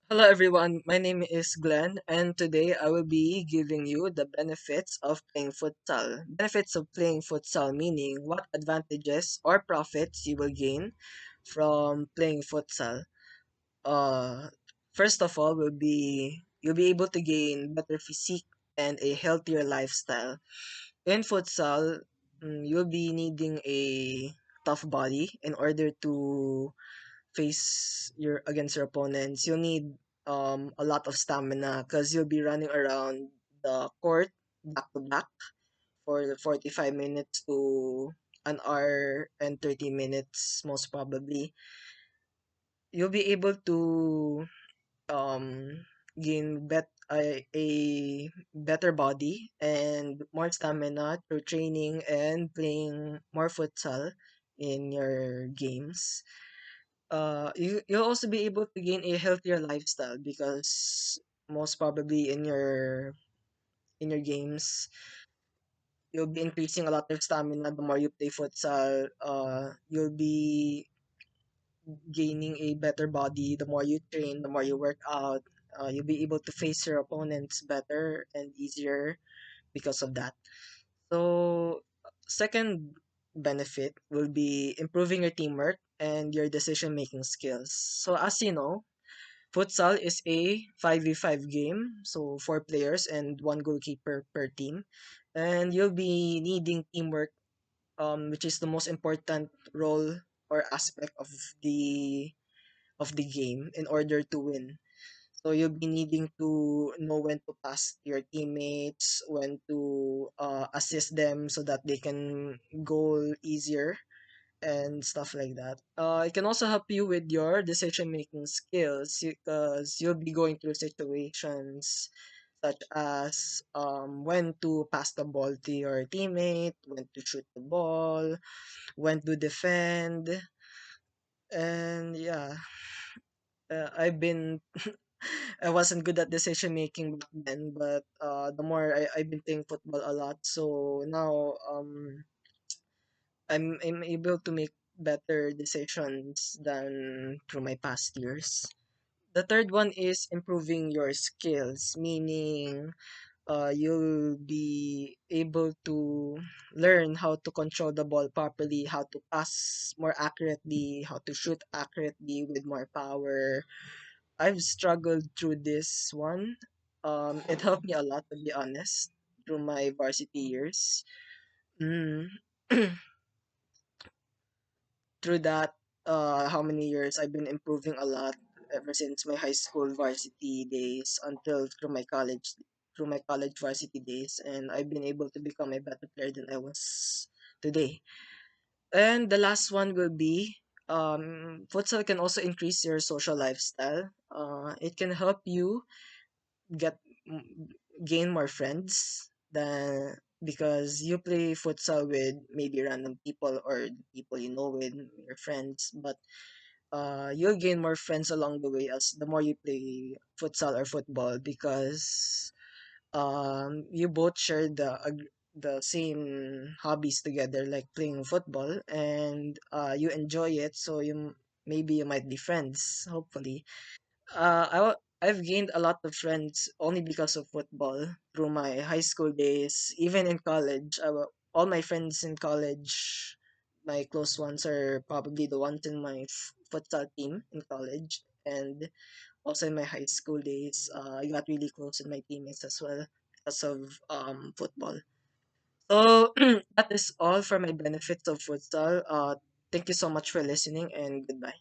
Hello everyone, my name is Glenn and today I will be giving you the benefits of playing futsal. Benefits of playing futsal meaning what advantages or profits you will gain from playing futsal. Uh, First of all will be you'll be able to gain better physique and a healthier lifestyle. In futsal, you'll be needing a tough body in order to face your against your opponents. You'll need a lot of stamina because you'll be running around the court back to back for the 45 minutes to an hour and 30 minutes most probably. You'll be able to um gain a better body and more stamina through training and playing more futsal in your games. You'll also be able to gain a healthier lifestyle because most probably in your games you'll be increasing a lot of stamina the more you play futsal. You'll be gaining a better body the more you train, the more you work out. You'll be able to face your opponents better and easier because of that. So second benefit will be improving your teamwork and your decision making skills. So as you know, futsal is a 5v5 game, so four players and one goalkeeper per team. And you'll be needing teamwork, which is the most important role or aspect of the game in order to win. So you'll be needing to know when to pass your teammates, when to assist them so that they can goal easier and stuff like that. It can also help you with your decision making skills because you'll be going through situations such as when to pass the ball to your teammate, when to shoot the ball, when to defend, and yeah, I've been I wasn't good at decision making back then, but the more I've been playing football a lot, so now I'm able to make better decisions than through my past years. The third one is improving your skills, meaning you'll be able to learn how to control the ball properly, how to pass more accurately, how to shoot accurately with more power. I've struggled through this one. It helped me a lot, to be honest, through my varsity years. Mm. Through that, how many years I've been improving a lot ever since my high school varsity days until through my college varsity days, and I've been able to become a better player than I was today. And the last one will be futsal can also increase your social lifestyle. It can help you get gain more friends than because you play futsal with maybe random people or the people you know with your friends, but you'll gain more friends along the way as the more you play futsal or football because you both share the same hobbies together like playing football and you enjoy it, so maybe you might be friends hopefully. I've gained a lot of friends only because of football through my high school days, even in college. All my friends in college, my close ones are probably the ones in my futsal team in college, and also in my high school days, I got really close with my teammates as well because of football. So that is all for my benefits of futsal. Thank you so much for listening and goodbye.